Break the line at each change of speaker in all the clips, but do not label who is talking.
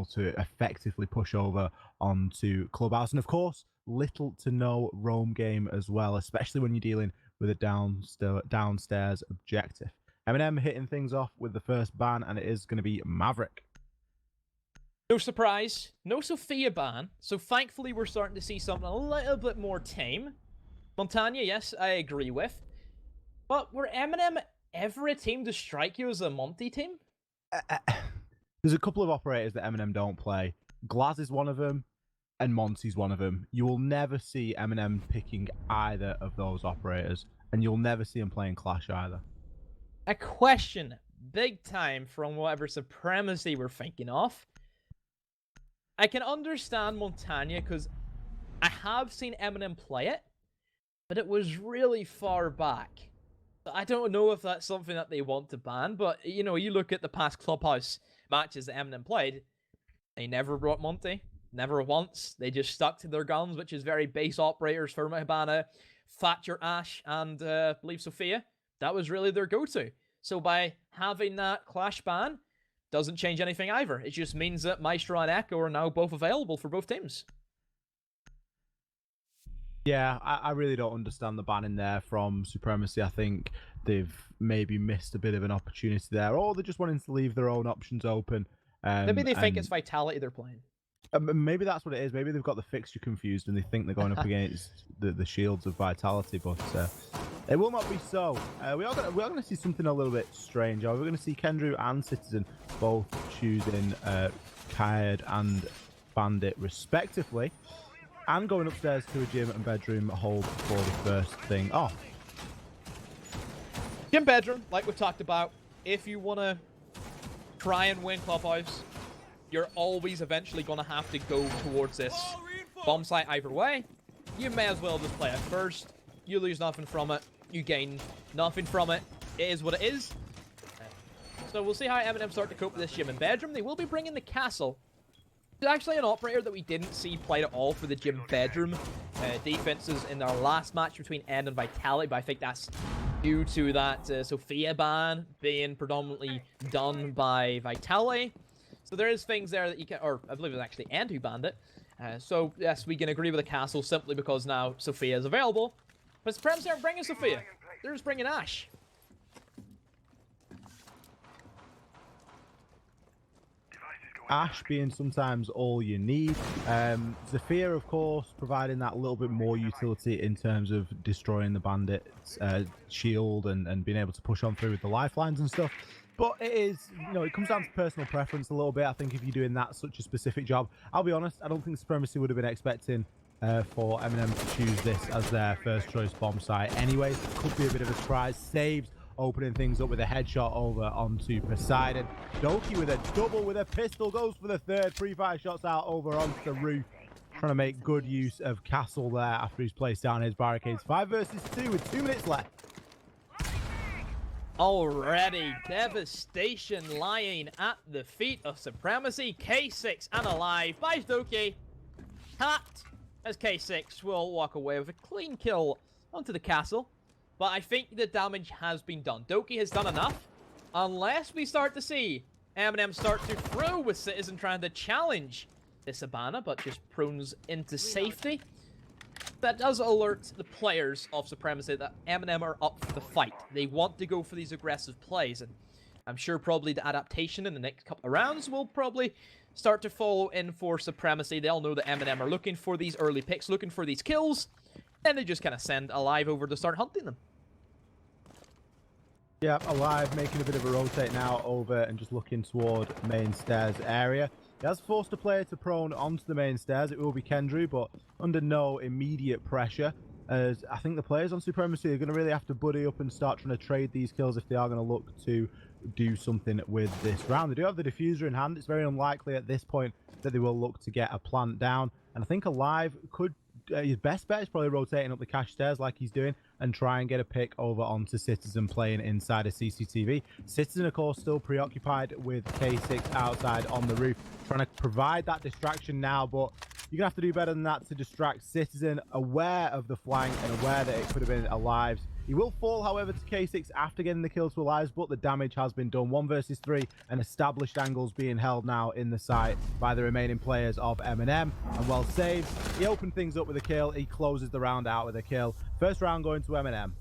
able to effectively push over onto Clubhouse. And of course, little to no roam game as well, especially when you're dealing with a downstairs objective. MnM hitting things off with the first ban, and it is going to be Maverick.
No surprise, no Sophia ban, so thankfully we're starting to see something a little bit more tame. Montagna, yes, I agree with. But were MnM ever a team to strike you as a Monty team?
There's a couple of operators that MnM don't play. Glaz is one of them, and Monty's one of them. You will never see MnM picking either of those operators, and you'll never see him playing Clash either.
A question, big time, from whatever Supremacy we're thinking of. I can understand Montagna because I have seen MnM play it, but it was really far back. I don't know if that's something that they want to ban, but, you know, you look at the past Clubhouse matches that MnM played, they never brought Monty, never once. They just stuck to their guns, which is very base operators for Hibana, Thatcher, Ashe, and I believe Sophia. That was really their go-to. So by having that Clash ban, doesn't change anything either. It just means that Maestro and Echo are now both available for both teams.
Yeah, I really don't understand the ban in there from Supremacy. I think they've maybe missed a bit of an opportunity there, or they're just wanting to leave their own options open.
Maybe they think it's Vitality they're playing.
Maybe that's what it is. Maybe they've got the fixture confused and they think they're going up against the shields of Vitality, but it will not be so. We are going to see something a little bit strange. We're going to see Kendrew and Citizen both choosing Kaid and Bandit respectively, and going upstairs to a gym and bedroom hold for the first thing off.
Gym bedroom, like we've talked about, if you want to try and win Clubhouse, you're always eventually going to have to go towards this bomb site either way. You may as well just play it first. You lose nothing from it. You gain nothing from it. It is what it is. So we'll see how MnM start to cope with this gym and bedroom. They will be bringing the castle. It's actually an operator that we didn't see played at all for the gym bedroom defenses in our last match between End and Vitality, but I think that's due to that Sophia ban being predominantly done by Vitality. So there is things there that you can, or I believe it was actually End who banned it. So yes, we can agree with the castle simply because now Sophia is available. But Supremacy aren't bringing Sophia. They're just bringing Ashe.
Ashe being sometimes all you need. Zephyr, of course, providing that little bit more utility in terms of destroying the bandit's shield and being able to push on through with the lifelines and stuff. But it is, you know, it comes down to personal preference a little bit. I think if you're doing that such a specific job, I'll be honest, I don't think Supremacy would have been expecting for MnM to choose this as their first choice bomb site. Anyways, it could be a bit of a surprise. Saves, opening things up with a headshot over onto Poseidon. Doki with a double with a pistol, goes for the third. Pre-fire shots out over onto the roof. Trying to make good use of Castle there after he's placed down his barricades. 5 versus 2 with 2 minutes left.
Already, devastation lying at the feet of Supremacy. K6 and alive by Doki. Cat as K6 will walk away with a clean kill onto the castle. But I think the damage has been done. Doki has done enough. Unless we start to see MnM start to throw with Citizen trying to challenge this Hibana, but just prunes into safety. That does alert the players of Supremacy that MnM are up for the fight. They want to go for these aggressive plays, and I'm sure probably the adaptation in the next couple of rounds will probably start to follow in for Supremacy. They'll know that MnM are looking for these early picks, looking for these kills, and they just kind of send Alive over to start hunting them.
Yeah, Alive making a bit of a rotate now over and just looking toward main stairs area. He has forced a player to prone onto the main stairs. It will be Kendrew, but under no immediate pressure, as I think the players on Supremacy are going to really have to buddy up and start trying to trade these kills if they are going to look to do something with this round. They do have the diffuser in hand. It's very unlikely at this point that they will look to get a plant down, and I think Alive could his best bet is probably rotating up the cache stairs like he's doing and try and get a pick over onto Citizen playing inside of CCTV. Citizen, of course, still preoccupied with K6 outside on the roof, trying to provide that distraction now, but You're going to have to do better than that to distract Citizen, aware of the flank and aware that it could have been Alive. He will fall, however, to K6 after getting the kill to Alive, but the damage has been done. 1 versus 3, and established angles being held now in the site by the remaining players of MnM. And well saved, he opened things up with a kill. He closes the round out with a kill. First round going to MnM.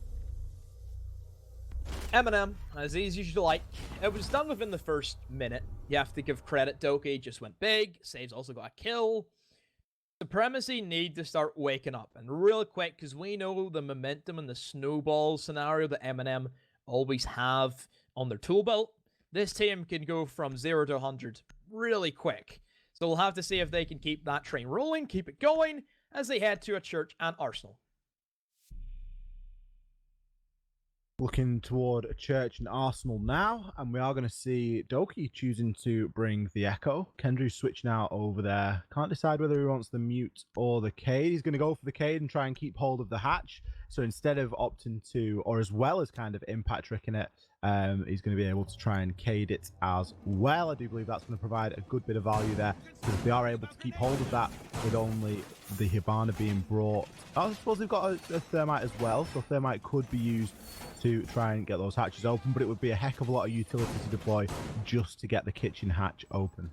MnM, as easy as you like. It was done within the first minute. You have to give credit. Doki just went big. Saves also got a kill. Supremacy need to start waking up, and real quick, because we know the momentum and the snowball scenario that MnM always have on their tool belt. This team can go from 0 to 100 really quick. So we'll have to see if they can keep that train rolling, keep it going, as they head to a church and Arsenal.
Looking toward a church and Arsenal now, and we are going to see Doki choosing to bring the Echo. Kendry's switching out over there. Can't decide whether he wants the mute or the Cade. He's going to go for the Cade and try and keep hold of the hatch. So instead of opting to, or as well as kind of impact tricking it, he's going to be able to try and Cade it as well. I do believe that's going to provide a good bit of value there, because if they are able to keep hold of that with only the Hibana being brought. I suppose they've got a Thermite as well, so Thermite could be used to try and get those hatches open, but it would be a heck of a lot of utility to deploy just to get the kitchen hatch open.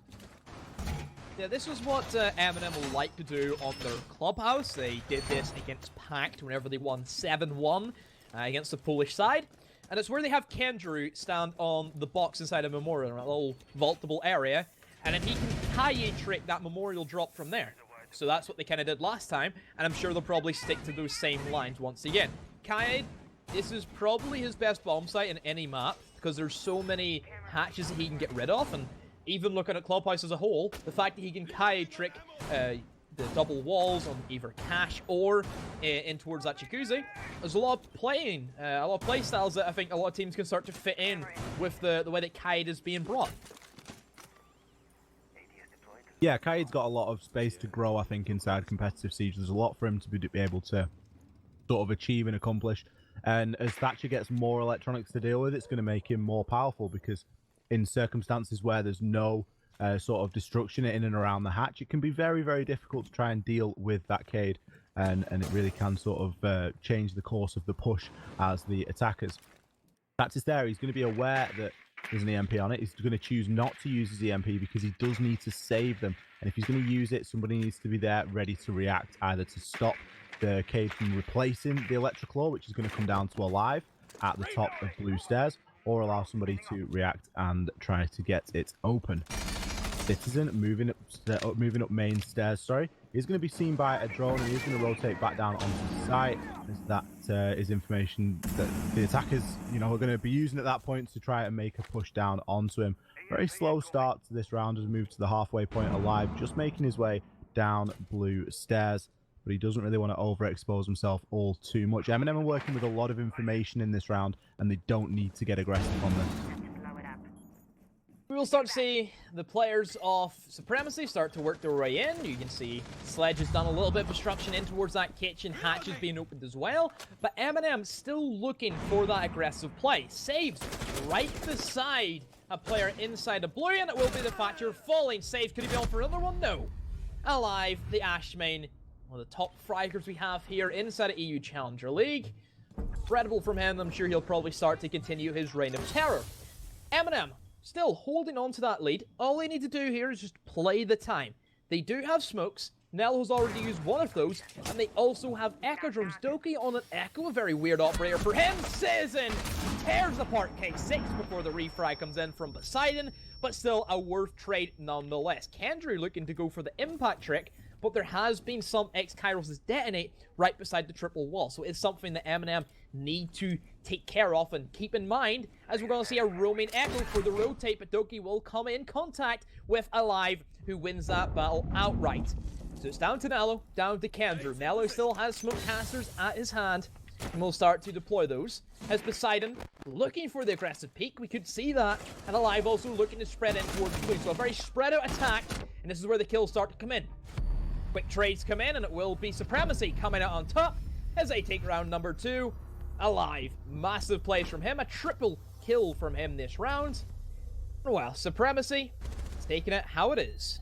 Yeah, this was what MnM will like to do on their clubhouse. They did this against Pact whenever they won 7-1 against the Polish side. And it's where they have Kendrew stand on the box inside a memorial, a little vaultable area, and then he can Kaye trick that memorial drop from there. So that's what they kind of did last time, and I'm sure they'll probably stick to those same lines once again. Kaye, this is probably his best bomb site in any map, because there's so many hatches that he can get rid of, and even looking at Clubhouse as a whole, the fact that he can Kaye trick the double walls on either Cash or in towards that Jacuzzi, there's a lot of a lot of play styles that I think a lot of teams can start to fit in with the way that Kaye is being brought.
Yeah, Kaye's got a lot of space to grow, I think, inside competitive Siege. There's a lot for him to be able to sort of achieve and accomplish. And as Thatcher gets more electronics to deal with, it's going to make him more powerful, because in circumstances where there's no sort of destruction in and around the hatch, it can be very, very difficult to try and deal with that Cade. And it really can sort of change the course of the push as the attackers. That's there. He's going to be aware that there's an EMP on it. He's going to choose not to use his EMP because he does need to save them. And if he's going to use it, somebody needs to be there ready to react, either to stop the Cade from replacing the Electric Claw, which is going to come down to Alive at the top of blue stairs, or allow somebody to react and try to get it open. Citizen moving up main stairs, sorry. He's going to be seen by a drone, and he's going to rotate back down onto the site, as that is information that the attackers, are going to be using at that point to try and make a push down onto him. Very slow start to this round as we move to the halfway point. Alive, just making his way down blue stairs, but he doesn't really want to overexpose himself all too much. MnM are working with a lot of information in this round, and they don't need to get aggressive on this.
We will start to see the players of Supremacy start to work their way in. You can see Sledge has done a little bit of destruction in towards that kitchen. Hatch is being opened as well. But MnM still looking for that aggressive play. Saves right beside a player inside the blue, and it will be the Thatcher falling. Save, could he be on for another one? No. Alive, the Ashmain, one of the top fragers we have here inside of EU Challenger League. Incredible from him. I'm sure he'll probably start to continue his reign of terror. MnM still holding on to that lead. All they need to do here is just play the time. They do have smokes. Nell has already used one of those, and they also have Echo drones. Doki on an Echo, a very weird operator for him. Citizen tears apart K6 before the refrag comes in from Poseidon, but still a worth trade nonetheless. Kendry looking to go for the impact trick, but there has been some X-Kairos detonate right beside the triple wall, so it's something that MnM need to take care of and keep in mind, as we're going to see a roaming Echo for the rotate, but Doki will come in contact with Alive, who wins that battle outright. So it's down to Nello, down to Kendrew. Nello still has smoke casters at his hand, and we'll start to deploy those. As Poseidon looking for the aggressive peak, we could see that, and Alive also looking to spread in towards blue. So a very spread out attack, and this is where the kills start to come in. Quick trades come in, and it will be Supremacy coming out on top as they take round number 2. Alive, massive plays from him, a triple kill from him this round. Well, Supremacy is taking it how it is.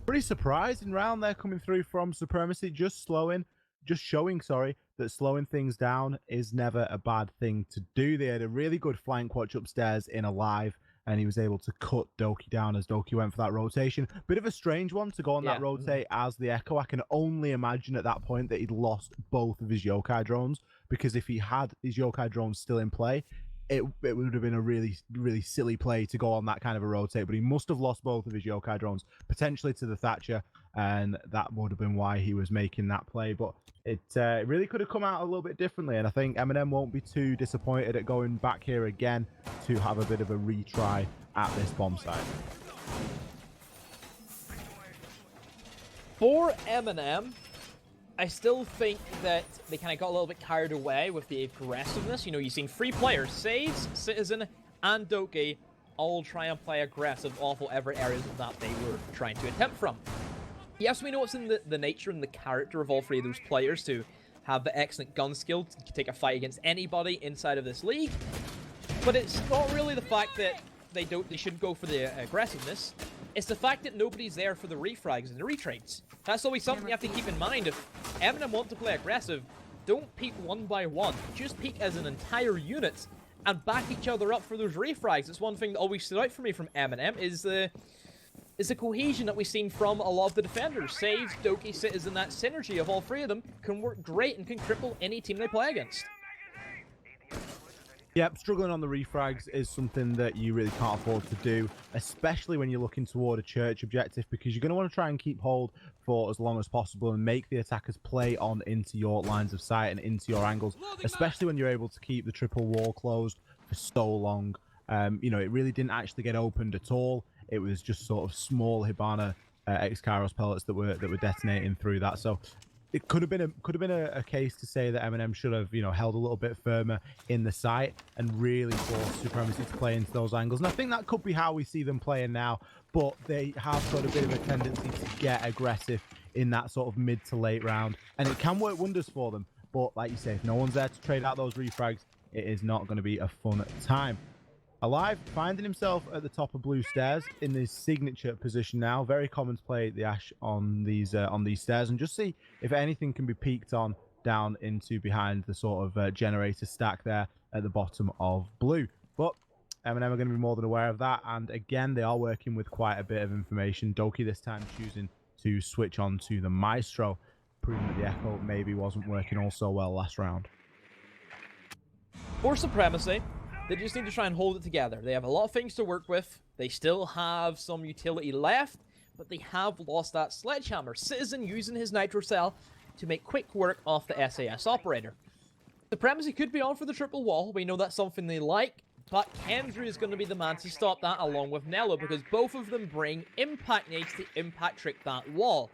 Pretty surprising round there coming through from Supremacy, just showing, sorry, that slowing things down is never a bad thing to do. They had a really good flank watch upstairs in Alive, and he was able to cut Doki down as Doki went for that rotation. Bit of a strange one to go on that rotate as the Echo. I can only imagine at that point that he'd lost both of his yokai drones, because if he had his yokai drones still in play, it would have been a really, really silly play to go on that kind of a rotate. But he must have lost both of his yokai drones, potentially to the Thatcher, and that would have been why he was making that play. But it really could have come out a little bit differently, and I think MnM won't be too disappointed at going back here again to have a bit of a retry at this bomb site.
For MnM, I still think that they kind of got a little bit carried away with the aggressiveness. You know, you've seen 3 players, Sage, Citizen, and Doki, all try and play aggressive off whatever areas that they were trying to attempt from. Yes, we know it's in the nature and the character of all 3 of those players to have the excellent gun skill to take a fight against anybody inside of this league, but it's not really the fact that they shouldn't go for the aggressiveness. It's the fact that nobody's there for the refrags and the retrades. That's always something you have to keep in mind. If MnM want to play aggressive, don't peek one by one. Just peek as an entire unit and back each other up for those refrags. It's one thing that always stood out for me from MnM is the cohesion that we've seen from a lot of the defenders. Sage, Doki, Citizen, that synergy of all 3 of them can work great and can cripple any team they play against.
Yep, struggling on the refrags is something that you really can't afford to do, especially when you're looking toward a church objective, because you're going to want to try and keep hold for as long as possible and make the attackers play on into your lines of sight and into your angles, especially when you're able to keep the triple wall closed for so long. You know, it really didn't actually get opened at all. It was just sort of small Hibana X-Kairos pellets that were detonating through that. So it could have been a case to say that MnM should have, you know, held a little bit firmer in the site and really forced Supremacy to play into those angles. And I think that could be how we see them playing now, but they have got a bit of a tendency to get aggressive in that sort of mid to late round, and it can work wonders for them. But like you say, if no one's there to trade out those refrags, it is not going to be a fun time. Alive finding himself at the top of blue stairs in his signature position now. Very common to play the Ash on these stairs and just see if anything can be peeked on down into behind the sort of generator stack there at the bottom of blue. But MnM are going to be more than aware of that, and again they are working with quite a bit of information. Doki this time choosing to switch on to the Maestro, proving that the Echo maybe wasn't working all so well last round.
For Supremacy, they just need to try and hold it together. They have a lot of things to work with. They still have some utility left, but they have lost that sledgehammer. Citizen using his Nitro Cell to make quick work off the SAS operator. Supremacy could be on for the triple wall. We know that's something they like, but Kendra is going to be the man to stop that along with Nello, because both of them bring impact nades to impact trick that wall.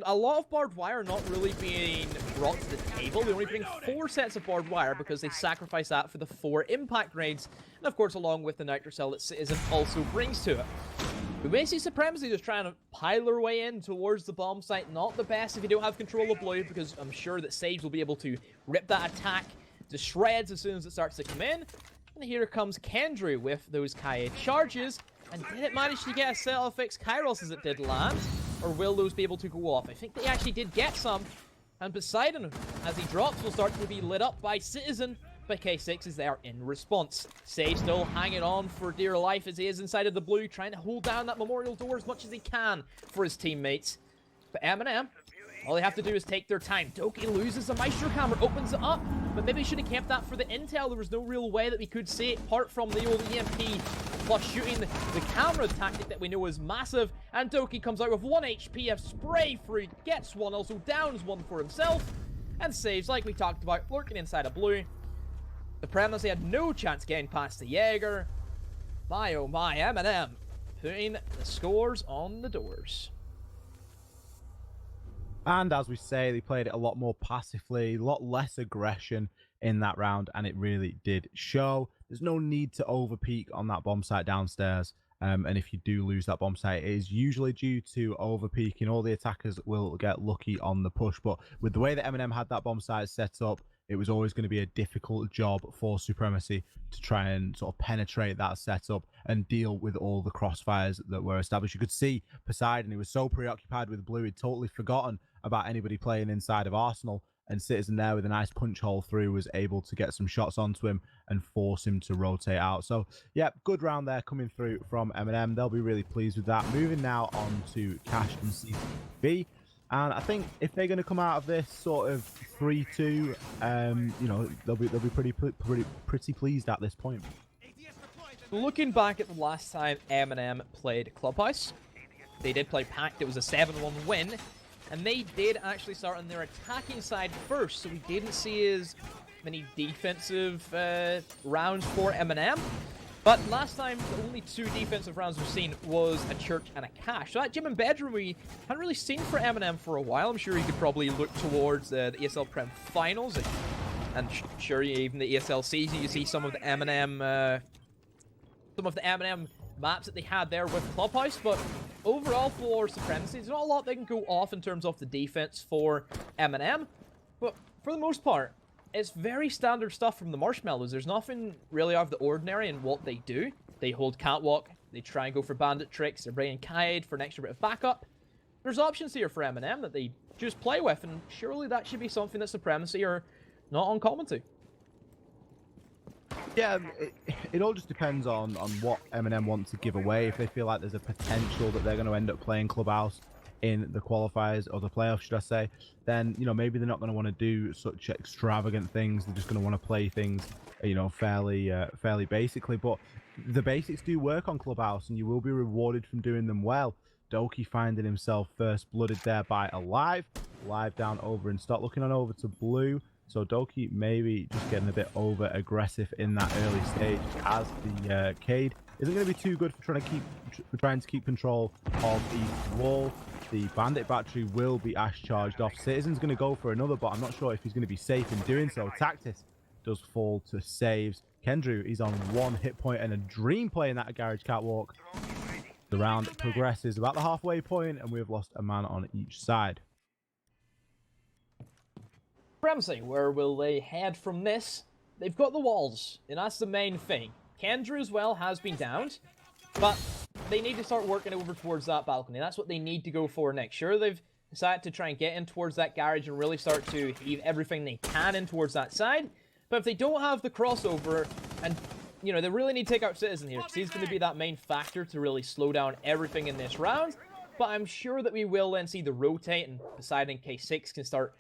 A lot of barbed wire not really being brought to the table. They only bring 4 sets of barbed wire because they sacrifice that for the 4 impact grenades, and of course along with the Nitro Cell that Citizen also brings to it. We may see Supremacy just trying to pile their way in towards the bomb site. Not the best if you don't have control of blue, because I'm sure that Sage will be able to rip that attack to shreds as soon as it starts to come in. And here comes Kendra with those Kaia charges. And did it manage to get a set of fixed Kairos as it did land? Or will those be able to go off? I think they actually did get some. And Poseidon, as he drops, will start to be lit up by Citizen. But K6 is there in response. Sage still hanging on for dear life as he is inside of the blue, trying to hold down that memorial door as much as he can for his teammates. But MnM, all they have to do is take their time. Doki loses the Maestro Hammer, opens it up, but maybe he should have kept that for the intel. There was no real way that we could see it apart from the old EMP, plus shooting the camera tactic that we know is massive. And Doki comes out with 1 HP, a spray free, gets one, also downs one for himself, and saves, like we talked about, lurking inside of blue. Supremacy had no chance getting past the Jaeger. My oh my, MnM putting the scores on the doors.
And as we say, they played it a lot more passively, a lot less aggression in that round, and it really did show. There's no need to overpeak on that bomb site downstairs, and if you do lose that bomb site, it is usually due to overpeaking. All the attackers will get lucky on the push, but with the way that MnM had that bomb site set up, it was always going to be a difficult job for Supremacy to try and sort of penetrate that setup and deal with all the crossfires that were established. You could see Poseidon, he was so preoccupied with blue, he'd totally forgotten about anybody playing inside of Arsenal, and Citizen there with a nice punch hole through was able to get some shots onto him and force him to rotate out. So yeah, good round there coming through from MnM. They'll be really pleased with that. Moving now on to Cash and CCB. And I think if they're going to come out of this sort of 3-2, you know, they'll be pretty pleased at this point.
Looking back at the last time MnM played Clubhouse, they did play Pact. It was a 7-1 win, and they did actually start on their attacking side first, so we didn't see as many defensive rounds for MnM. But last time, the only 2 defensive rounds we've seen was a Church and a Cash. So that Gym and Bedroom we hadn't really seen for MnM for a while. I'm sure you could probably look towards the ESL Prem Finals, and sure, even the ESL season, you see some of the MnM maps that they had there with Clubhouse. But overall for Supremacy, there's not a lot they can go off in terms of the defense for MnM. But for the most part, it's very standard stuff from the Marshmallows. There's nothing really out of the ordinary in what they do. They hold Catwalk, they try and go for bandit tricks, they're bringing Kaid for an extra bit of backup. There's options here for MnM that they just play with, and surely that should be something that Supremacy are not uncommon to.
Yeah, it all just depends on what MnM want to give away. If they feel like there's a potential that they're going to end up playing Clubhouse in the qualifiers, or the playoffs, should I say, then, you know, maybe they're not going to want to do such extravagant things. They're just going to want to play things, you know, fairly basically. But the basics do work on Clubhouse, and you will be rewarded from doing them well. Doki finding himself first blooded there by Alive down over and start looking on over to blue. So Doki maybe just getting a bit over aggressive in that early stage, as the Kaid isn't going to be too good for trying to keep control of East Wall. The bandit battery will be Ash charged off. Citizen's going to go for another, but I'm not sure if he's going to be safe in doing so. Tactis does fall to saves. Kendrew, he's on 1 hit point and a dream playing that Garage Catwalk. The round progresses about the halfway point, and we've lost a man on each side.
Supremacy, where will they head from this? They've got the walls, and that's the main thing. Kendrew as well has been downed, but they need to start working over towards that balcony. That's what they need to go for next. Sure, they've decided to try and get in towards that garage and really start to heave everything they can in towards that side. But if they don't have the crossover, and, you know, they really need to take out Citizen here, because he's going to be that main factor to really slow down everything in this round. But I'm sure that we will then see the rotate, and Poseidon K6 can start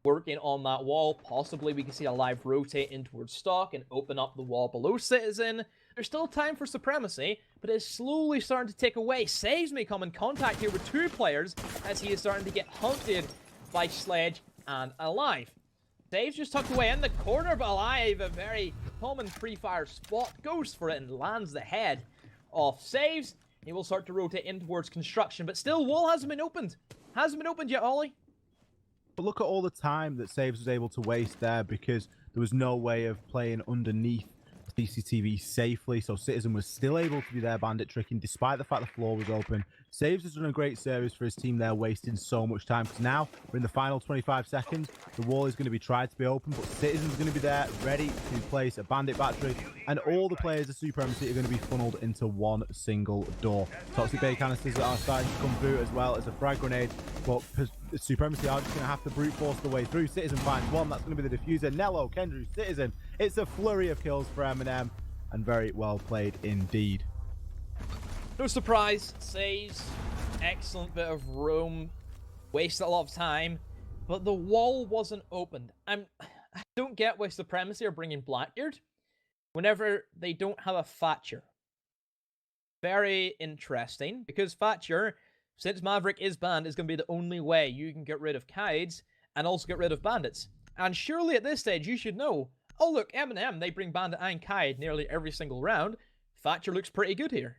working on that wall. Possibly we can see a live rotate in towards Stock and open up the wall below Citizen. There's still time for Supremacy, but it's slowly starting to tick away. Saves may come in contact here with 2 players as he is starting to get hunted by Sledge and Alive. Saves just tucked away in the corner, but Alive, a very common pre-fire spot, goes for it and lands the head of Saves. He will start to rotate in towards construction, but still, wall hasn't been opened. Hasn't been opened yet, Ollie.
But look at all the time that Saves was able to waste there, because there was no way of playing underneath CCTV safely, so Citizen was still able to be there bandit tricking despite the fact the floor was open. Saves has done a great service for his team there, wasting so much time, because now we're in the final 25 seconds. The wall is going to be tried to be open, but Citizen's going to be there ready to place a bandit battery, and all the players of Supremacy are going to be funneled into one single door. Toxic Bay canisters are starting to come through, as well as a frag grenade, but Supremacy are just going to have to brute force the way through. Citizen finds one, that's going to be the diffuser. Nello, Kendrew, Citizen. It's a flurry of kills for MnM, and very well played indeed.
No surprise, Saves, excellent bit of roam, wasted a lot of time, but the wall wasn't opened. I don't get why Supremacy are bringing Blackbeard whenever they don't have a Thatcher. Very interesting, because Thatcher, since Maverick is banned, is going to be the only way you can get rid of Kaids and also get rid of bandits. And surely at this stage you should know, oh look, MnM, they bring bandit and Kaid nearly every single round. Thatcher looks pretty good here.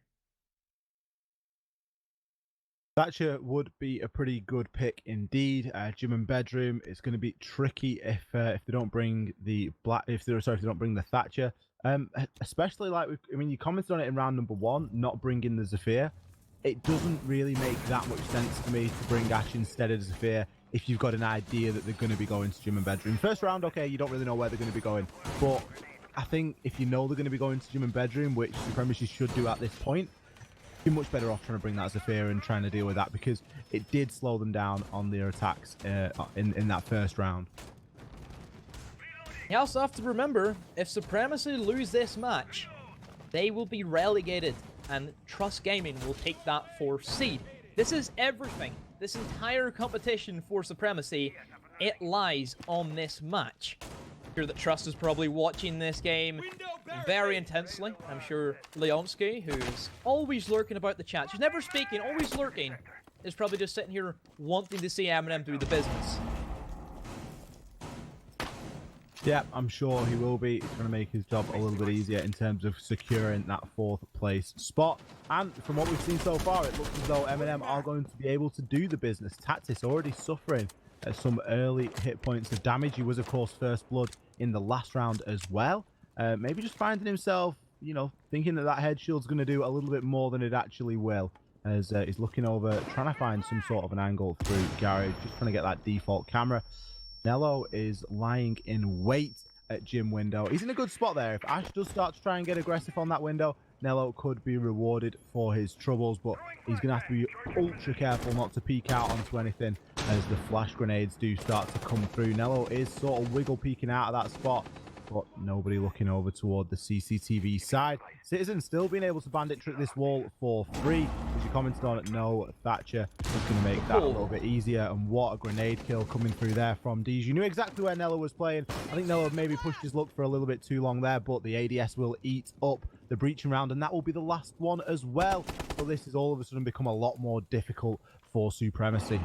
Thatcher would be a pretty good pick indeed. Gym and Bedroom, it's going to be tricky if they don't bring the if they don't bring the Thatcher. Especially like you commented on it in round number 1, not bringing the Zephyr. It doesn't really make that much sense to me to bring Ash instead of Zephyr. if you've got an idea that they're going to be going to gym and bedroom. First round, okay, you don't really know where they're going to be going, but I think if you know they're going to be going to gym and bedroom, which Supremacy should do at this point, you're much better off trying to bring that Zephyr and trying to deal with that, because it did slow them down on their attacks in that first round.
You also have to remember, if Supremacy lose this match, they will be relegated, and Trust Gaming will take that 4th seed. This is everything. This entire competition for Supremacy, it lies on this match. I'm sure that Trust is probably watching this game very intensely. I'm sure Leonsky, who's always lurking about the chat, she's never speaking, always lurking, is probably just sitting here wanting to see MnM do the business.
Yeah, I'm sure he will be trying to make his job a little bit easier in terms of securing that 4th place spot. And from what we've seen so far, it looks as though MnM are going to be able to do the business. Tactis already suffering some early hit points of damage. He was, of course, first blood in the last round as well. Maybe just finding himself, you know, thinking that that head shield's going to do a little bit more than it actually will. As he's looking over, trying to find some sort of an angle through Garage, just trying to get that default camera. Nello is lying in wait at gym window. He's in a good spot there. If Ash does start to try and get aggressive on that window, Nello could be rewarded for his troubles, but he's going to have to be ultra careful not to peek out onto anything as the flash grenades do start to come through. Nello is sort of wiggle peeking out of that spot, but nobody looking over toward the CCTV side. Citizen still being able to bandit trick this wall for free. As you commented on it, no, Thatcher is going to make that a little bit easier. And what a grenade kill coming through there from Deej. You knew exactly where Nello was playing. I think Nello maybe pushed his luck for a little bit too long there, but the ADS will eat up the breaching round, and that will be the last one as well. So this has all of a sudden become a lot more difficult for Supremacy.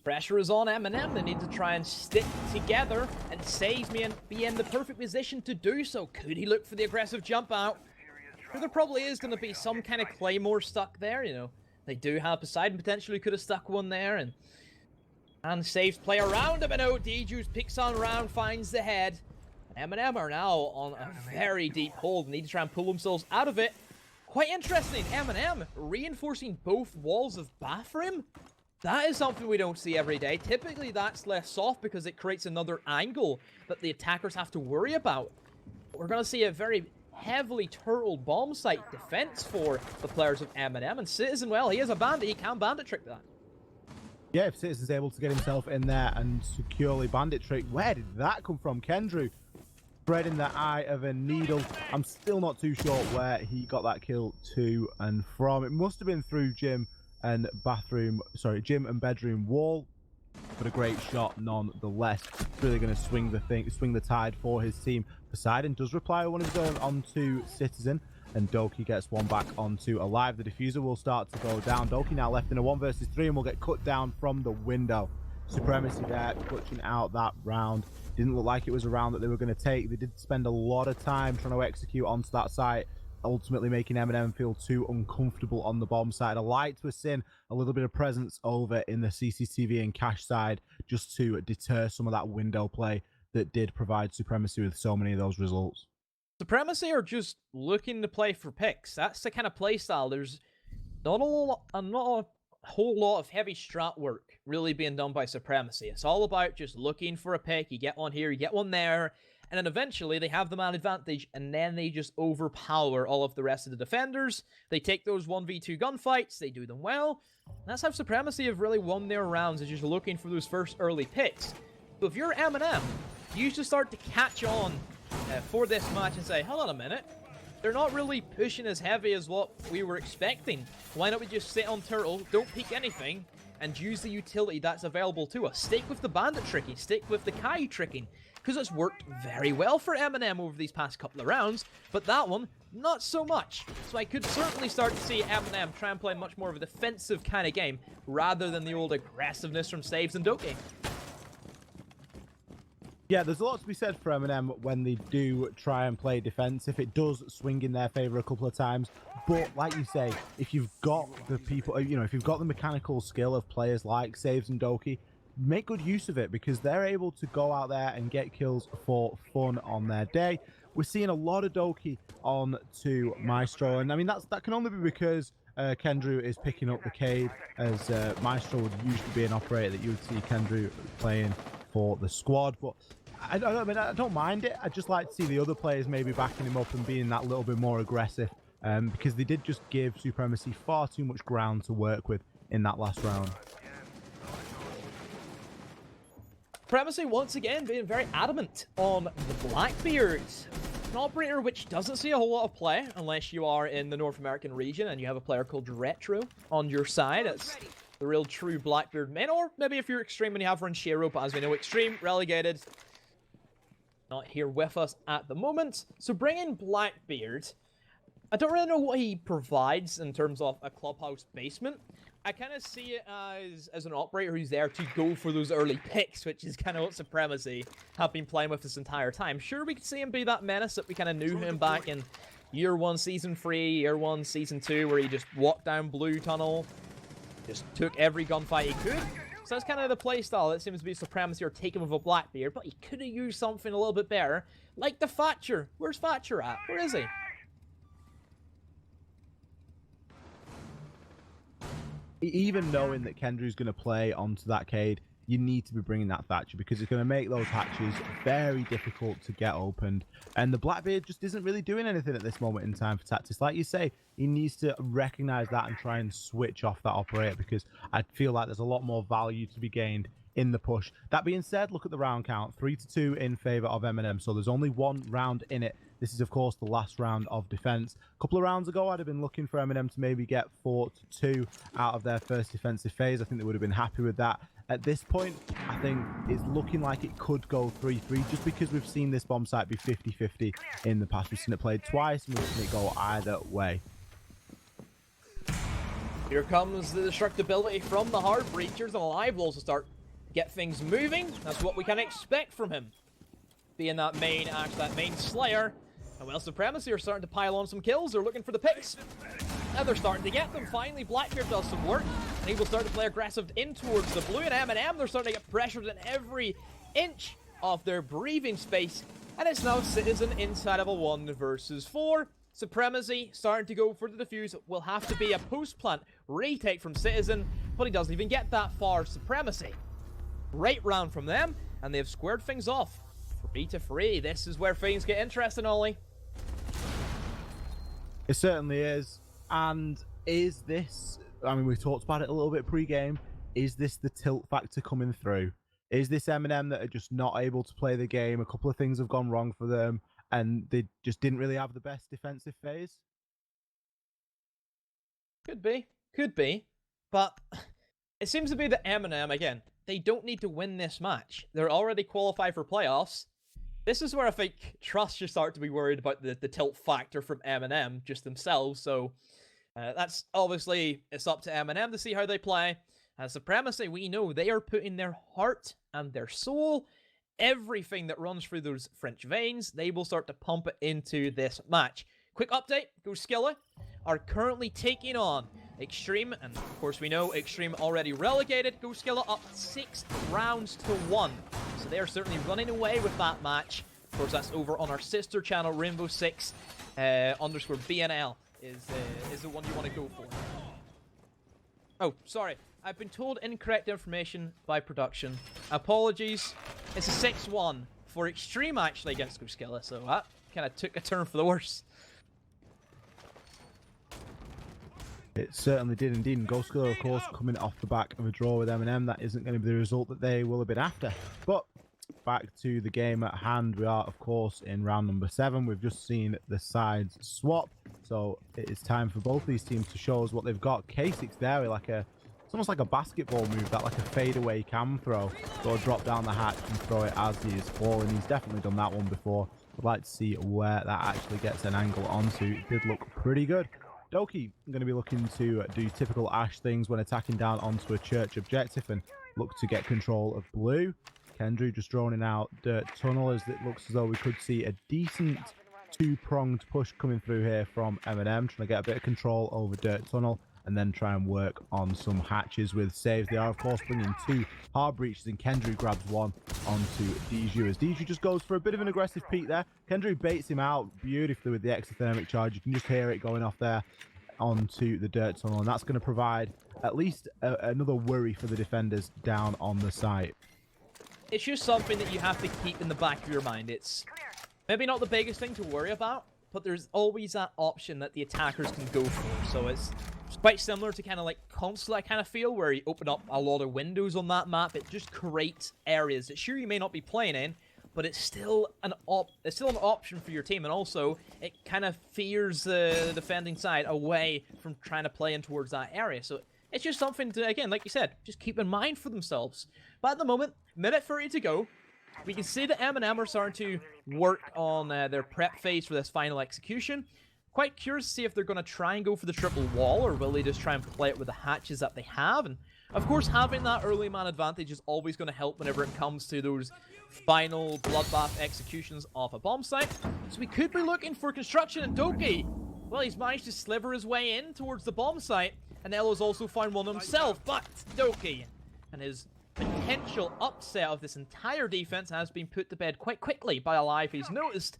Pressure is on MnM. They need to try and stick together, and Saves be in the perfect position to do so. Could he look for the aggressive jump out? There probably is going to be some kind of Claymore stuck there, you know. They do have Poseidon, potentially could have stuck one there, and Saves play around him, and Dejuice picks on round, finds the head. MnM are now on a very deep hold, need to try and pull themselves out of it. Quite interesting, MnM reinforcing both walls of bathroom. That is something we don't see every day. Typically, that's less soft because it creates another angle that the attackers have to worry about. We're going to see a very heavily turtled bomb site defense for the players of MnM. And Citizen, well, he is a bandit. He can bandit trick that.
Yeah, if Citizen's able to get himself in there and securely bandit trick, where did that come from? Kendrew threading the eye of a needle. I'm still not too sure where he got that kill to and from. It must have been through gym and bedroom wall, but a great shot nonetheless. It's really going to swing the tide for his team. Poseidon does reply one of his own onto Citizen, and Doki gets one back onto Alive. The diffuser will start to go down. Doki now left in a 1 versus 3 and will get cut down from the window. Supremacy there, clutching out that round. Didn't look like it was a round that they were going to take. They did spend a lot of time trying to execute onto that site, ultimately making MnM feel too uncomfortable on the bomb side. A light twist in, a little bit of presence over in the CCTV and cash side, just to deter some of that window play that did provide Supremacy with so many of those results.
Supremacy are just looking to play for picks. That's the kind of play style. There's not a whole lot of heavy strat work really being done by Supremacy. It's all about just looking for a pick. You get one here, you get one there, and then eventually they have the man advantage, and then they just overpower all of the rest of the defenders. They take those 1v2 gunfights, they do them well. That's how Supremacy have really won their rounds, is just looking for those first early picks. So if you're MnM, you should start to catch on for this match and say, hold on a minute, they're not really pushing as heavy as what we were expecting. Why don't we just sit on turtle, don't peek anything, and use the utility that's available to us? Stick with the bandit tricking, stick with the Kai tricking, because it's worked very well for MnM over these past couple of rounds, but that one, not so much. So I could certainly start to see MnM try and play much more of a defensive kind of game, rather than the old aggressiveness from Saves and Doki.
Yeah, there's a lot to be said for MnM when they do try and play defense, if it does swing in their favor a couple of times. But like you say, if you've got the people, you know, if you've got the mechanical skill of players like Saves and Doki, make good use of it, because they're able to go out there and get kills for fun on their day. We're seeing a lot of Doki on to Maestro, and I mean that can only be because Kendrew is picking up the Cade, as Maestro would usually be an operator that you would see Kendrew playing for the squad. But I don't mind it. I just like to see the other players maybe backing him up and being that little bit more aggressive, because they did just give Supremacy far too much ground to work with in that last round.
Supremacy once again being very adamant on the Blackbeards. An operator which doesn't see a whole lot of play unless you are in the North American region and you have a player called Retro on your side. It's the real true Blackbeard main, or maybe if you're Extreme and you have Ranchero, but as we know, Extreme relegated, not here with us at the moment. So bring in Blackbeard. I don't really know what he provides in terms of a clubhouse basement. I kind of see it as an operator who's there to go for those early picks, which is kind of what Supremacy have been playing with this entire time. Sure, we could see him be that menace that we kind of knew him back in Year 1, Season 3, Year 1, Season 2, where he just walked down Blue Tunnel, just took every gunfight he could. So that's kind of the playstyle that seems to be Supremacy or taking with a Blackbeard, but he could have used something a little bit better, like the Thatcher. Where's Thatcher at? Where is he?
Even knowing that Kendrew's going to play onto that Cade, you need to be bringing that Thatcher, because it's going to make those hatches very difficult to get opened. And the Blackbeard just isn't really doing anything at this moment in time for Tactics. Like you say, he needs to recognize that and try and switch off that operator, because I feel like there's a lot more value to be gained in the push. That being said, look at the round count, 3-2 in favor of MnM. So there's only one round in it. This is, of course, the last round of defense. A couple of rounds ago, I'd have been looking for MnM to maybe get 4-2 out of their first defensive phase. I think they would have been happy with that. At this point, I think it's looking like it could go 3-3, just because we've seen this bomb site be 50-50 in the past. We've seen it played twice, and we've seen it go either way.
Here comes the destructibility from the Hard Breachers, and Alive will also start get things moving. That's what we can expect from him, being that main Axe, that main Slayer. And well, Supremacy are starting to pile on some kills. They're looking for the picks. Now they're starting to get them. Finally, Blackbeard does some work, and he will start to play aggressive in towards the blue. And MnM, they're starting to get pressured in every inch of their breathing space. And it's now Citizen inside of a 1 versus 4. Supremacy starting to go for the defuse. Will have to be a post-plant retake from Citizen, but he doesn't even get that far. Supremacy, great round from them, and they've squared things off 3-3. This is where things get interesting, Ollie.
It certainly is. And is this, I mean, we talked about it a little bit pre-game, is this the tilt factor coming through? Is this MnM that are just not able to play the game? A couple of things have gone wrong for them, and they just didn't really have the best defensive phase?
Could be. But it seems to be that MnM, again, they don't need to win this match. They're already qualified for playoffs. This is where I think Trust should start to be worried about the tilt factor from MnM just themselves. So that's obviously, it's up to MnM to see how they play. As Supremacy, we know they are putting their heart and their soul, everything that runs through those French veins, they will start to pump it into this match. Quick update, Goskilla are currently taking on Extreme, and of course we know Extreme already relegated. Goskilla up 6 rounds to 1. So they are certainly running away with that match. Of course, that's over on our sister channel, Rainbow Six _ BNL is the one you want to go for. Oh, sorry. I've been told incorrect information by production. Apologies. It's a 6-1 for Extreme, actually, against Goskilla, so that kind of took a turn for the worse.
It certainly did indeed. And Goskilla, of course, coming off the back of a draw with MnM, that isn't going to be the result that they will have been after. But back to the game at hand, we are, of course, in round number 7. We've just seen the sides swap, so it is time for both these teams to show us what they've got. K6 there, like it's almost like a basketball move, that like a fadeaway cam throw. So drop down the hatch and throw it as he is falling. He's definitely done that one before. I'd like to see where that actually gets an angle onto. It did look pretty good. Doki going to be looking to do typical Ash things when attacking down onto a church objective and look to get control of blue. Kendrew just droning out Dirt Tunnel, as it looks as though we could see a decent 2-pronged push coming through here from MnM, trying to get a bit of control over Dirt Tunnel and then try and work on some hatches with saves. They are, of course, bringing 2 hard breaches, and Kendrew grabs one onto Diju, as Diju just goes for a bit of an aggressive peek there. Kendrew baits him out beautifully with the exothermic charge. You can just hear it going off there. onto the dirt tunnel, and that's going to provide at least another worry for the defenders down on the site.
It's just something that you have to keep in the back of your mind. It's maybe not the biggest thing to worry about, but there's always that option that the attackers can go for. So it's quite similar to kind of like console, I kind of feel, where you open up a lot of windows on that map. It just creates areas that sure you may not be playing in, but it's still an option for your team, and also it kind of fears the defending side away from trying to play in towards that area. So it's just something to, again, like you said, just keep in mind for themselves. But at the moment, minute 30 to go. We can see that MnM are starting to work on their prep phase for this final execution. Quite curious to see if they're going to try and go for the triple wall, or will they just try and play it with the hatches that they have. And of course, having that early man advantage is always going to help whenever it comes to those final bloodbath executions of a bomb site. So we could be looking for construction, and Doki, well, he's managed to sliver his way in towards the bomb site, and Elo's also found one himself. But Doki and his potential upset of this entire defense has been put to bed quite quickly by a live he's noticed.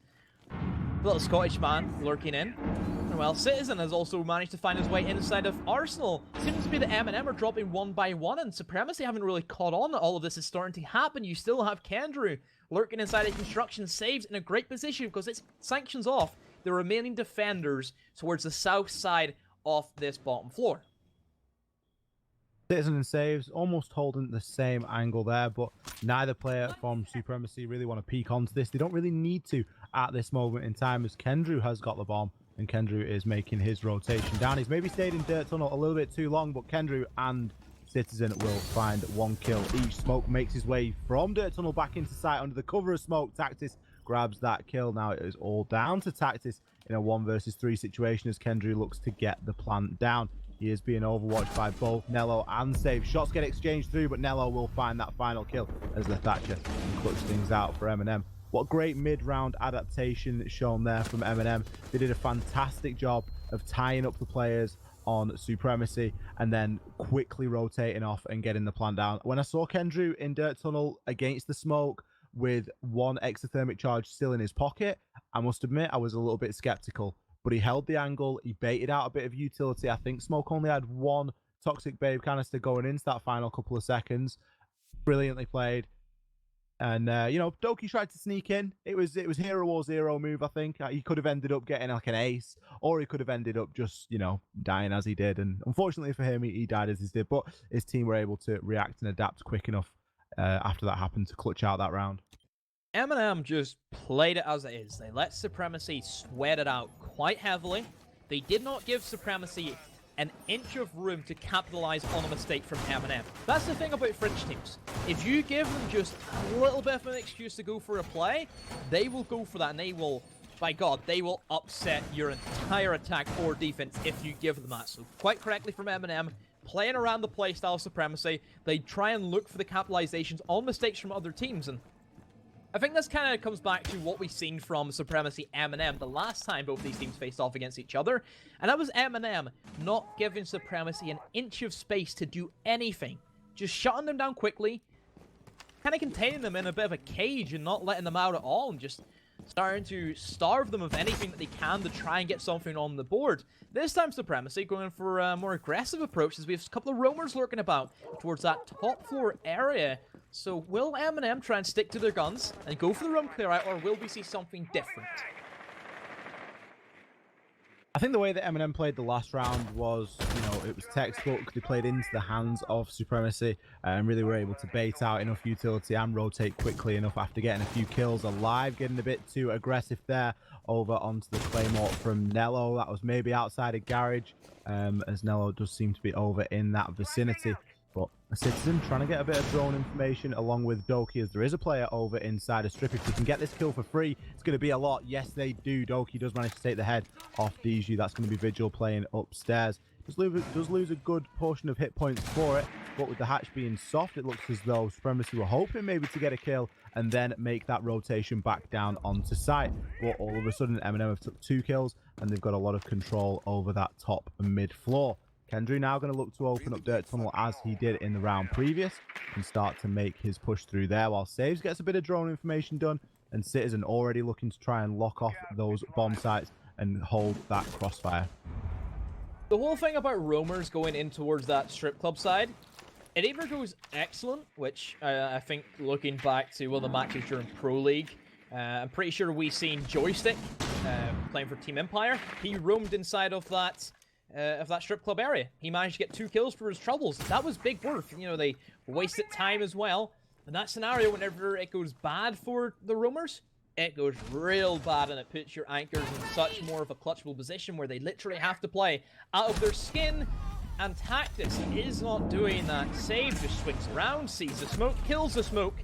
The little Scottish man lurking in. And well, Citizen has also managed to find his way inside of Arsenal. Seems to be that MnM are dropping one by one, and Supremacy haven't really caught on that all of this is starting to happen. You still have Kendrew lurking inside a construction saves in a great position because it sanctions off the remaining defenders towards the south side of this bottom floor.
Citizen and saves almost holding the same angle there, but neither player from Supremacy really want to peek onto this. They don't really need to at this moment in time, as Kendrew has got the bomb, and Kendrew is making his rotation down. He's maybe stayed in dirt tunnel a little bit too long, but Kendrew and Citizen will find one kill each. Smoke makes his way from dirt tunnel back into sight under the cover of smoke. Tactis grabs that kill. Now it is all down to Tactis in a 1 versus 3 situation as Kendrew looks to get the plant down. He is being overwatched by both Nello and Save. Shots get exchanged through, but Nello will find that final kill as the Thatcher clutch things out for MnM. What great mid-round adaptation shown there from MnM. They did a fantastic job of tying up the players on Supremacy and then quickly rotating off and getting the plant down. When I saw Kendrew in dirt tunnel against the smoke with one exothermic charge still in his pocket, I must admit I was a little bit skeptical. But he held the angle, he baited out a bit of utility. I think Smoke only had one Toxic Babe canister going into that final couple of seconds. Brilliantly played. And, you know, Doki tried to sneak in. It was Hero War Zero move, I think. He could have ended up getting like an ace, or he could have ended up just, you know, dying as he did. And unfortunately for him, he died as he did. But his team were able to react and adapt quick enough after that happened to clutch out that round.
MnM just played it as it is. They let Supremacy sweat it out quite heavily. They did not give Supremacy an inch of room to capitalize on a mistake from MnM. That's the thing about French teams. If you give them just a little bit of an excuse to go for a play, they will go for that, and they will, by God, they will upset your entire attack or defense if you give them that. So quite correctly from MnM, playing around the playstyle of Supremacy, they try and look for the capitalizations on mistakes from other teams, and I think this kind of comes back to what we've seen from Supremacy MnM the last time both these teams faced off against each other, and that was MnM not giving Supremacy an inch of space to do anything, just shutting them down quickly, kind of containing them in a bit of a cage and not letting them out at all, and just starting to starve them of anything that they can to try and get something on the board. This time Supremacy going for a more aggressive approach, as we have a couple of roamers lurking about towards that top floor area. So will MnM try and stick to their guns and go for the roam clear out, or will we see something different?
I think the way that MnM played the last round was, you know, it was textbook. They played into the hands of Supremacy and really were able to bait out enough utility and rotate quickly enough after getting a few kills alive, getting a bit too aggressive there over onto the Claymore from Nello. That was maybe outside of garage, as Nello does seem to be over in that vicinity. But a Citizen trying to get a bit of drone information along with Doki, as there is a player over inside a strip. If they can get this kill for free, it's going to be a lot. Yes, they do. Doki does manage to take the head off Diju. That's going to be Vigil playing upstairs. Does lose a good portion of hit points for it, but with the hatch being soft, it looks as though Supremacy were hoping maybe to get a kill and then make that rotation back down onto site. But all of a sudden, MnM have took 2 kills, and they've got a lot of control over that top and mid floor. Kendrew now going to look to open up dirt tunnel as he did in the round previous and start to make his push through there, while Saves gets a bit of drone information done, and Citizen already looking to try and lock off those bomb sites and hold that crossfire.
The whole thing about roamers going in towards that strip club side, it either goes excellent, which I think looking back to one of the matches during Pro League, I'm pretty sure we seen Joystick playing for Team Empire. He roamed inside of that strip club area. He managed to get 2 kills for his troubles. That was big worth. You know, they wasted time as well. In that scenario, whenever it goes bad for the roamers, it goes real bad, and it puts your anchors in such more of a clutchable position where they literally have to play out of their skin. And Tactics is not doing that. Save just swings around, sees the smoke, kills the smoke.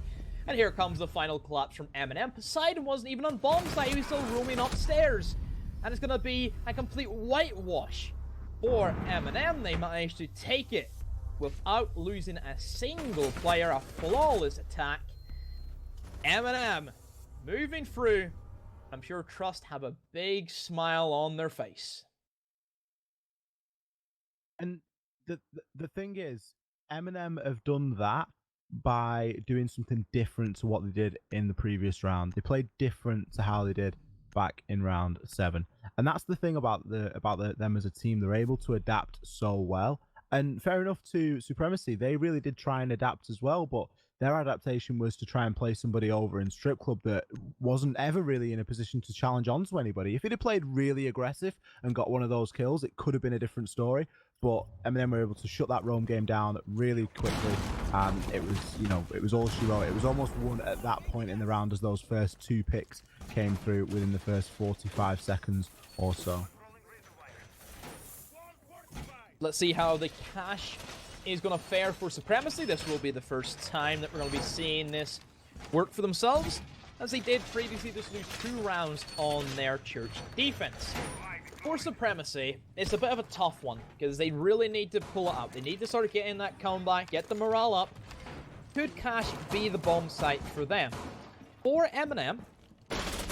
And here comes the final collapse from MnM. Poseidon wasn't even on bomb site, he was still roaming upstairs. And it's going to be a complete whitewash for MnM. They managed to take it without losing a single player, a flawless attack. MnM moving through. I'm sure Trust have a big smile on their face.
And the thing is, MnM have done that by doing something different to what they did in the previous round. They played different to how they did back in round 7, and that's the thing about them as a team. They're able to adapt so well, and fair enough to Supremacy, they really did try and adapt as well, but their adaptation was to try and play somebody over in Strip Club that wasn't ever really in a position to challenge onto anybody. If it had played really aggressive and got one of those kills, it could have been a different story. But MnM were able to shut that roam game down really quickly, and it was, you know, it was all she wrote. It was almost won at that point in the round as those first 2 picks came through within the first 45 seconds or so.
Let's see how the cash is going to fare for Supremacy. This will be the first time that we're going to be seeing this work for themselves, as they did previously just lose 2 rounds on their church defense. For Supremacy, it's a bit of a tough one, because they really need to pull it up. They need to start getting that comeback, get the morale up. Could Cash be the bomb site for them? For MnM,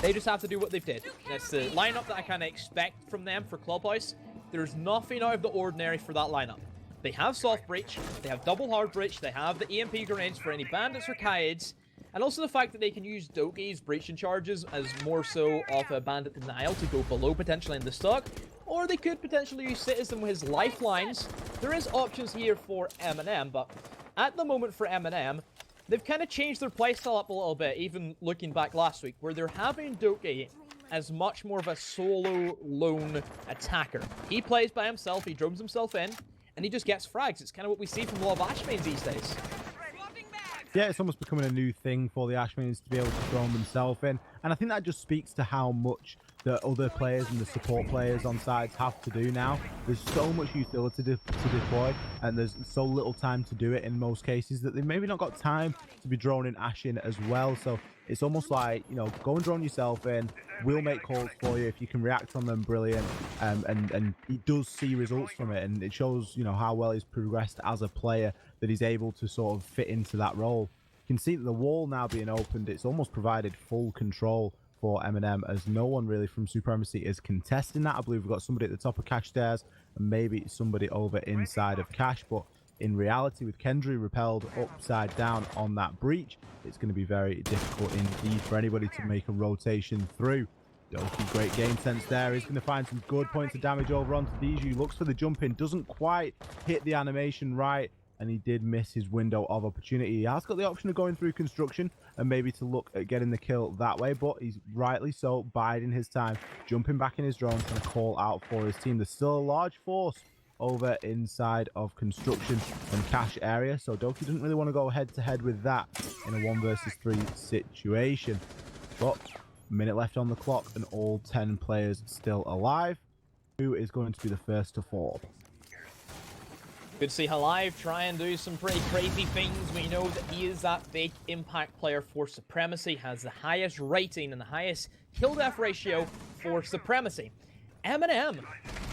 they just have to do what they've did. That's the lineup that I kind of expect from them for Clubhouse. There's nothing out of the ordinary for that lineup. They have soft breach, they have double hard breach, they have the EMP grenades for any bandits or Kaids, and also the fact that they can use Doki's breaching charges as more so of a bandit denial to go below potentially in the stock, or they could potentially use Citizen with his lifelines. There is options here for MnM, but at the moment for MnM, they've kind of changed their playstyle up a little bit, even looking back last week, where they're having Doki as much more of a solo lone attacker. He plays by himself, he drones himself in, and he just gets frags. It's kind of what we see from a lot of Ash mains these days.
Yeah, it's almost becoming a new thing for the Ash mains to be able to throw themselves in. And I think that just speaks to how much the other players and the support players on sides have to do now. There's so much utility to deploy, and there's so little time to do it in most cases that they've maybe not got time to be droning Ash in as well. So it's almost like, you know, go and drone yourself in. We'll make calls for you. If you can react on them, brilliant. And he does see results from it, and it shows, you know, how well he's progressed as a player, that he's able to sort of fit into that role. You can see that the wall now being opened, it's almost provided full control for MnM, as no one really from Supremacy is contesting that. I believe we've got somebody at the top of Cash stairs and maybe somebody over inside of Cash, but in reality, with Kendry repelled upside down on that breach, it's going to be very difficult indeed for anybody to make a rotation through. Doki, great game sense there. He's going to find some good points of damage over onto Diju. Looks for the jump in, doesn't quite hit the animation right, and he did miss his window of opportunity. He has got the option of going through construction and maybe to look at getting the kill that way, but he's rightly so biding his time, jumping back in his drone, trying to call out for his team. There's still a large force over inside of construction and Cash area, so Doki doesn't really want to go head to head with that in a 1 versus 3 situation. But a minute left on the clock and all 10 players still alive. Who is going to be the first to fall?
Good to see Alive try and do some pretty crazy things. We know that he is that big impact player for Supremacy, has the highest rating and the highest kill death ratio for Supremacy. MnM,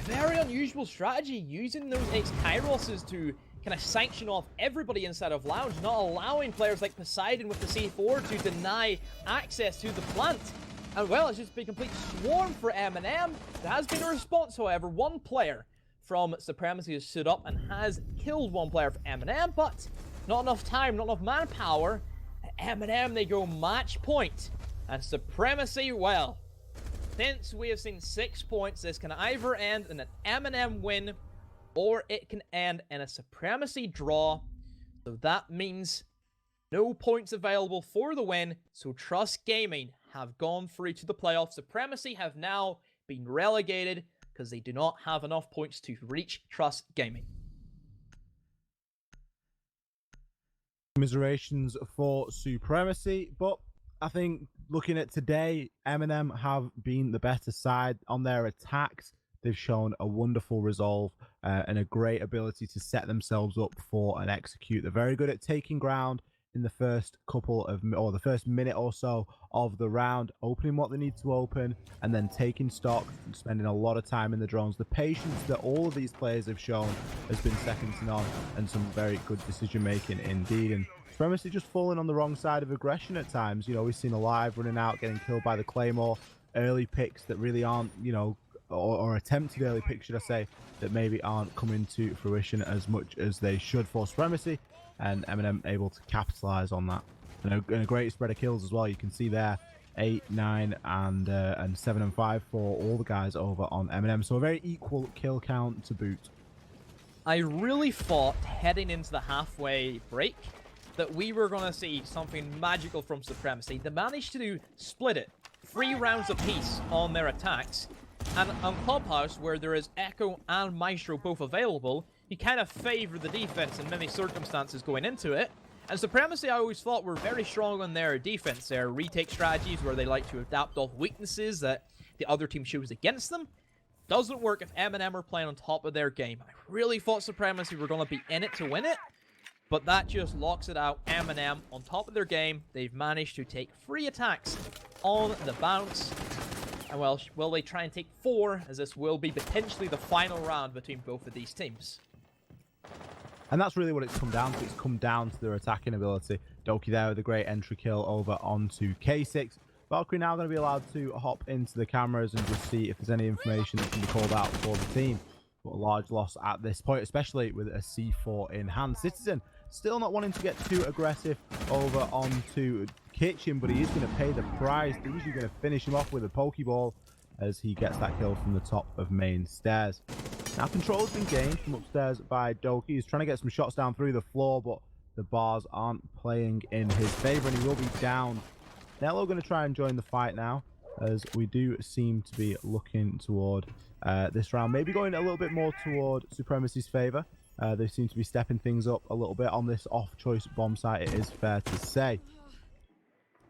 very unusual strategy, using those X-Kyroses to kind of sanction off everybody inside of Lounge, not allowing players like Poseidon with the C4 to deny access to the plant. And well, it's just been a complete swarm for MnM. There has been a response, however. 1 player from Supremacy has stood up and has killed 1 player for MnM, but not enough time, not enough manpower. At MnM, they go match point. And Supremacy, well, since we have seen 6 points, this can either end in an MnM win or it can end in a Supremacy draw. So that means no points available for the win. So Trust Gaming have gone through to the playoffs. Supremacy have now been relegated because they do not have enough points to reach Trust Gaming.
Commiserations for Supremacy, but I think looking at today, MnM have been the better side on their attacks. They've shown a wonderful resolve and a great ability to set themselves up for and execute. They're very good at taking ground in the first the first minute or so of the round, opening what they need to open and then taking stock and spending a lot of time in the drones. The patience that all of these players have shown has been second to none, and some very good decision making indeed. And Supremacy just falling on the wrong side of aggression at times. You know, we've seen Alive running out, getting killed by the Claymore, early picks that really aren't, you know, or attempted early picks, should I say, that maybe aren't coming to fruition as much as they should for Supremacy, and MnM able to capitalize on that. And a great spread of kills as well. You can see there 8, 9, and 7 and 5 for all the guys over on MnM. So a very equal kill count to boot.
I really thought heading into the halfway break that we were going to see something magical from Supremacy. They managed to split it 3 rounds apiece on their attacks. And on Clubhouse, where there is Echo and Maestro both available, you kind of favor the defense in many circumstances going into it. And Supremacy, I always thought, were very strong on their defense. Their retake strategies, where they like to adapt off weaknesses that the other team shows against them. Doesn't work if MnM are playing on top of their game. I really thought Supremacy were going to be in it to win it, but that just locks it out. MnM on top of their game. They've managed to take 3 attacks on the bounce. And well, will they try and take 4, as this will be potentially the final round between both of these teams?
And that's really what it's come down to. It's come down to their attacking ability. Doki there with a great entry kill over onto K6. Valkyrie now going to be allowed to hop into the cameras and just see if there's any information that can be called out for the team. But a large loss at this point, especially with a C4 in hand. Citizen still not wanting to get too aggressive over onto Kitchen, but he is going to pay the price. They're usually going to finish him off with a Pokeball as he gets that kill from the top of main stairs. Now control has been gained from upstairs by Doki. He's trying to get some shots down through the floor, but the bars aren't playing in his favor, and he will be down. Nello going to try and join the fight now, as we do seem to be looking toward this round, maybe going a little bit more toward Supremacy's favor. They seem to be stepping things up a little bit on this off-choice bomb site, it is fair to say.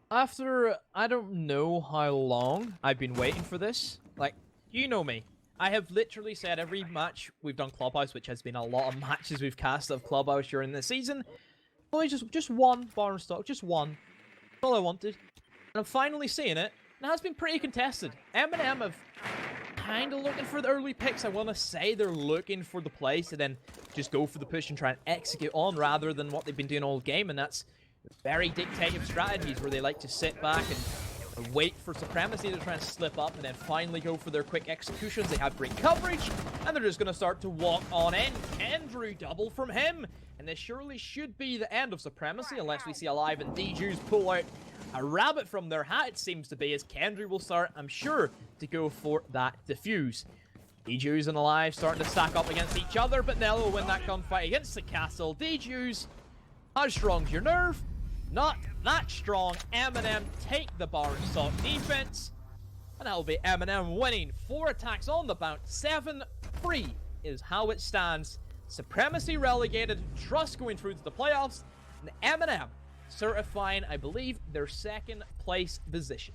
After, I don't know how long I've been waiting for this. Like, you know me. I have literally said every match we've done Clubhouse, which has been a lot of matches we've cast of Clubhouse during the season. Only just one bar and stock, just one. That's all I wanted. And I'm finally seeing it, and it has been pretty contested. MnM have kind of looking for the early picks. I want to say they're looking for the place to then just go for the push and try and execute on, rather than what they've been doing all game, and that's very dictative strategies where they like to sit back and wait for Supremacy to try and slip up and then finally go for their quick executions. They have great coverage, and they're just going to start to walk on in. Kendrew double from him, and this surely should be the end of Supremacy, unless we see Alive and D-Juice pull out a rabbit from their hat, it seems to be, as Kendrew will start, I'm sure, to go for that defuse. D-Juice and Alive starting to stack up against each other, but Nello will win that gunfight against the castle. D-Juice, how strong's your nerve? Not that strong. MnM take the bar and stock defense, and that'll be MnM winning 4 attacks on the bounce. 7-3 is how it stands. Supremacy relegated, Trust going through to the playoffs, and MnM certifying, I believe, their 2nd place position.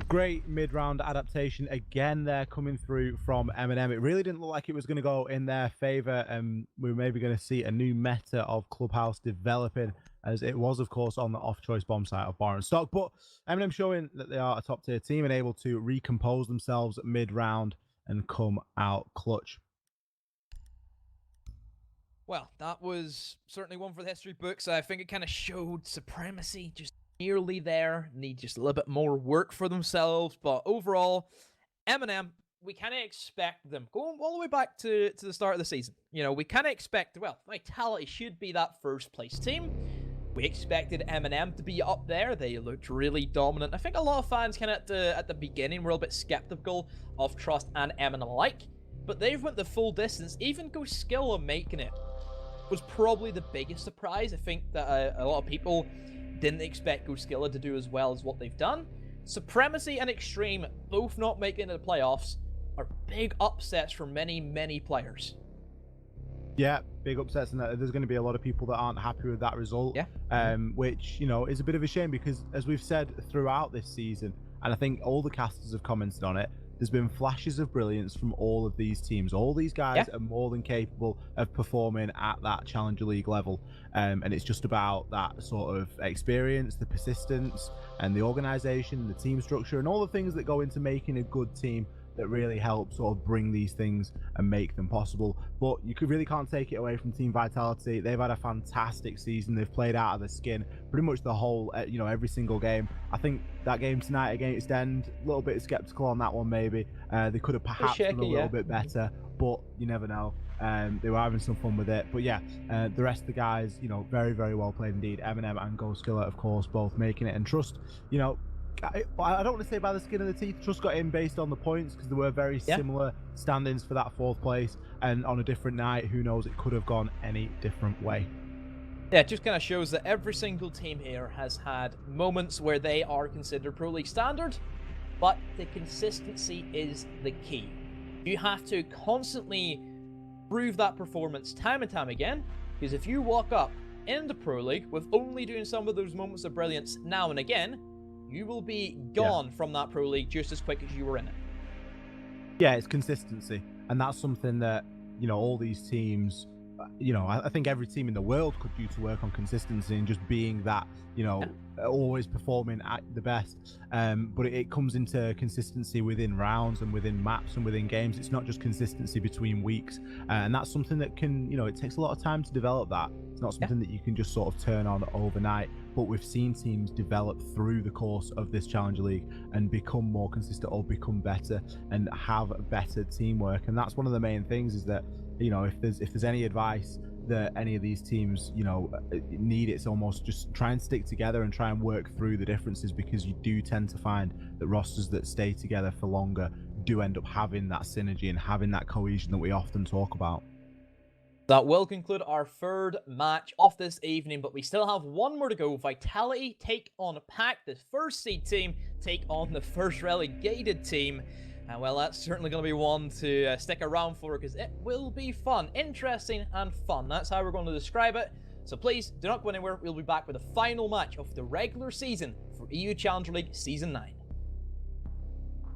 Great mid-round adaptation again there coming through from MnM. It really didn't look like it was going to go in their favor, and we were maybe going to see a new meta of Clubhouse developing, as it was, of course, on the off-choice bomb site of Bar and Stock. But MnM showing that they are a top-tier team and able to recompose themselves mid-round and come out clutch.
Well, that was certainly one for the history books. I think it kind of showed Supremacy just nearly there, need just a little bit more work for themselves, but overall, MnM, we kind of expect them, going all the way back to the start of the season, you know, we kind of expect, well, Vitality should be that 1st place team. We expected MnM to be up there. They looked really dominant. I think a lot of fans kind of at the beginning were a bit skeptical of Trust and MnM alike, but they've went the full distance. Even Go making it was probably the biggest surprise. I think that a lot of people didn't expect Go to do as well as what they've done. Supremacy and Extreme both not making it to the playoffs are big upsets for many, many players.
Yeah, big upsets, and there's going to be a lot of people that aren't happy with that result.
Yeah.
Which, you know, is a bit of a shame because, as we've said throughout this season, and I think all the casters have commented on it, there's been flashes of brilliance from all of these teams. All these guys are more than capable of performing at that Challenger League level. And it's just about that sort of experience, the persistence, and the organization, the team structure, and all the things that go into making a good team that really help sort of bring these things and make them possible. But you really can't take it away from Team Vitality. They've had a fantastic season. They've played out of their skin pretty much the whole, you know, every single game. I think that game tonight against End, a little bit skeptical on that one maybe. They could have perhaps done a little bit better, but you never know. They were having some fun with it. But yeah, the rest of the guys, you know, very, very well played indeed. MnM and GoSkiller, of course, both making it. And Trust, you know, I don't want to say by the skin of the teeth. Trust got in based on the points because there were very similar standings for that 4th place, and on a different night, who knows, it could have gone any different way.
Yeah, it just kind of shows that every single team here has had moments where they are considered Pro League standard, but the consistency is the key. You have to constantly prove that performance time and time again, because if you walk up in the Pro League with only doing some of those moments of brilliance now and again, you will be gone from that Pro League just as quick as you were in it.
Yeah, it's consistency. And that's something that, you know, all these teams, you know, I think every team in the world could do to work on consistency and just being that, you know, always performing at the best. But it comes into consistency within rounds and within maps and within games. It's not just consistency between weeks. And that's something that can, you know, it takes a lot of time to develop that. It's not something that you can just sort of turn on overnight. But we've seen teams develop through the course of this Challenger League and become more consistent or become better and have better teamwork. And that's one of the main things is that, you know, if there's any advice that any of these teams, you know, need, it's almost just try and stick together and try and work through the differences, because you do tend to find that rosters that stay together for longer do end up having that synergy and having that cohesion that we often talk about.
That will conclude our 3rd match of this evening, but we still have one more to go. Vitality take on Pack, the 1st seed team, take on the 1st relegated team. And well, that's certainly going to be one to stick around for, because it will be fun, interesting and fun. That's how we're going to describe it. So please, do not go anywhere. We'll be back with the final match of the regular season for EU Challenger League Season 9.